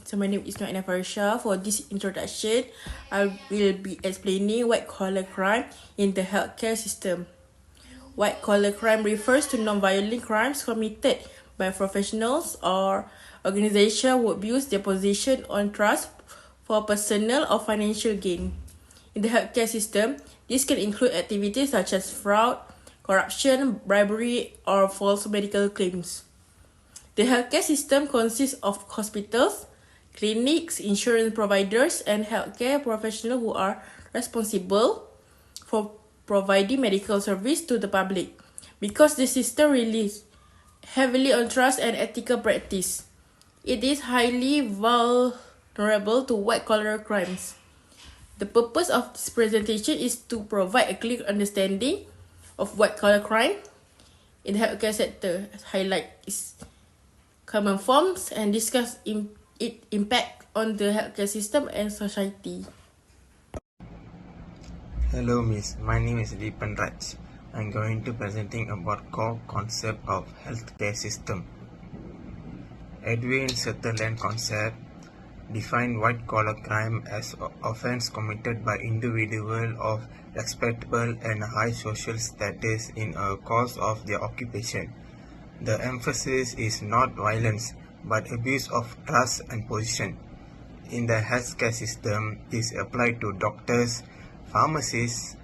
So my name is Fariesya. For this introduction, I will be explaining white collar crime in the healthcare system. White collar crime refers to non-violent crimes committed by professionals or organizations who abuse their position on trust for personal or financial gain. In the healthcare system, this can include activities such as fraud, corruption, bribery, or false medical claims. The healthcare system consists of hospitals, clinics, insurance providers, and healthcare professionals who are responsible for providing medical service to the public. Because the system relies heavily on trust and ethical practice, it is highly vulnerable to white-collar crimes. The purpose of this presentation is to provide a clear understanding of white-collar crime in the healthcare sector, highlight its common forms, and discuss its impact on the healthcare system and society. Hello Miss, my name is Deepan Raj. I'm going to presenting about core concept of healthcare system. Edwin Sutherland concept define white collar crime as offense committed by individual of respectable and high social status in a course of their occupation. The emphasis is not violence but abuse of trust and position. In the healthcare system, this applied to doctors, pharmacists,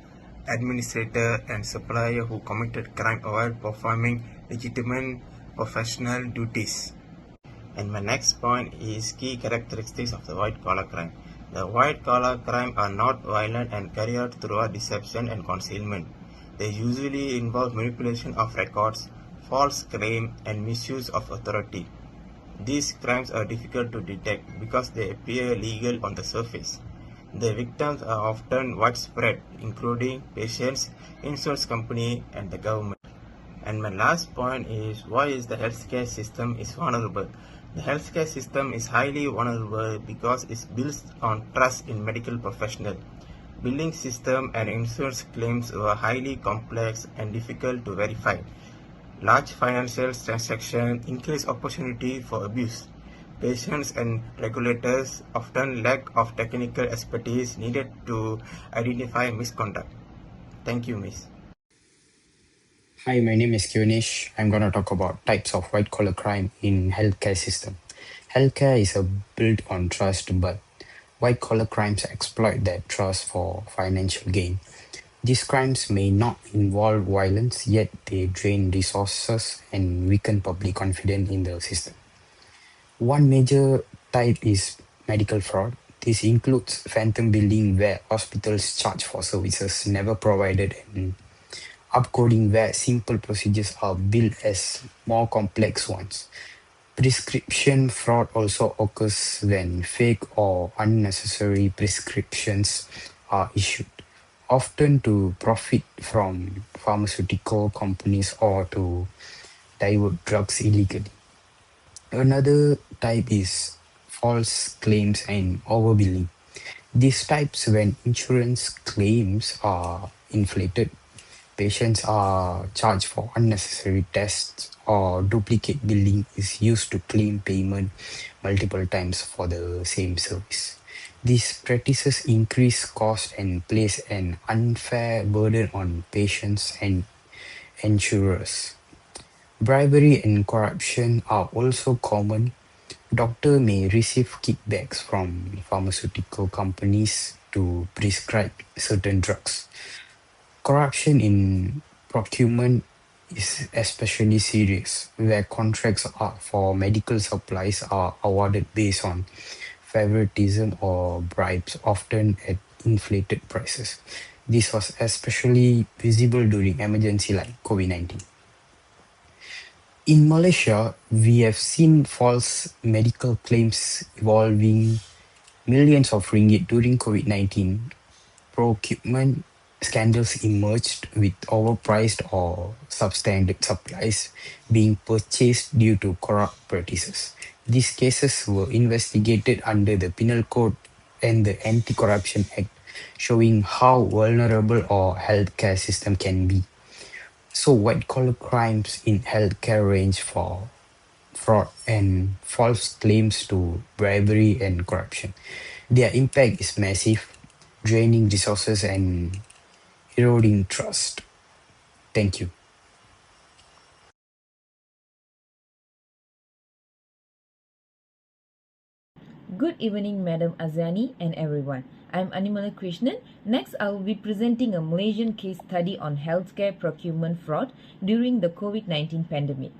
administrator and supplier who committed crime while performing legitimate professional duties. And my next point is key characteristics of the white collar crime. The white collar crime are not violent and carry out through deception and concealment. They usually involve manipulation of records, false claim and misuse of authority. These crimes are difficult to detect because they appear legal on the surface. The victims are often widespread, including patients, insurance company, and the government. And my last point is why is the healthcare system is vulnerable. The healthcare system is highly vulnerable because it's built on trust in medical professionals. Billing system and insurance claims were highly complex and difficult to verify. Large financial transactions increase opportunity for abuse. Patients and regulators often lack of technical expertise needed to identify misconduct. Thank you, Miss. Hi, my name is Kyunish. I'm going to talk about types of white-collar crime in healthcare system. Healthcare is built on trust, but white-collar crimes exploit that trust for financial gain. These crimes may not involve violence, yet they drain resources and weaken public confidence in the system. One major type is medical fraud. This includes phantom billing where hospitals charge for services never provided and upcoding where simple procedures are billed as more complex ones. Prescription fraud also occurs when fake or unnecessary prescriptions are issued, often to profit from pharmaceutical companies or to divert drugs illegally. Another type is false claims and overbilling. These types when insurance claims are inflated, patients are charged for unnecessary tests, or duplicate billing is used to claim payment multiple times for the same service. These practices increase cost and place an unfair burden on patients and insurers. Bribery and corruption are also common. Doctors may receive kickbacks from pharmaceutical companies to prescribe certain drugs. Corruption in procurement is especially serious, where contracts for medical supplies are awarded based on favoritism or bribes, often at inflated prices. This was especially visible during emergency like COVID-19. In Malaysia, we have seen false medical claims involving millions of ringgit during COVID-19. Procurement scandals emerged with overpriced or substandard supplies being purchased due to corrupt practices. These cases were investigated under the Penal Code and the Anti-Corruption Act, showing how vulnerable our healthcare system can be. So white-collar crimes in healthcare range fraud, and false claims to bribery and corruption. Their impact is massive, draining resources and eroding trust. Thank you. Good evening, Madam Azani and everyone. I'm Animala Krishnan. Next, I will be presenting a Malaysian case study on healthcare procurement fraud during the COVID-19 pandemic.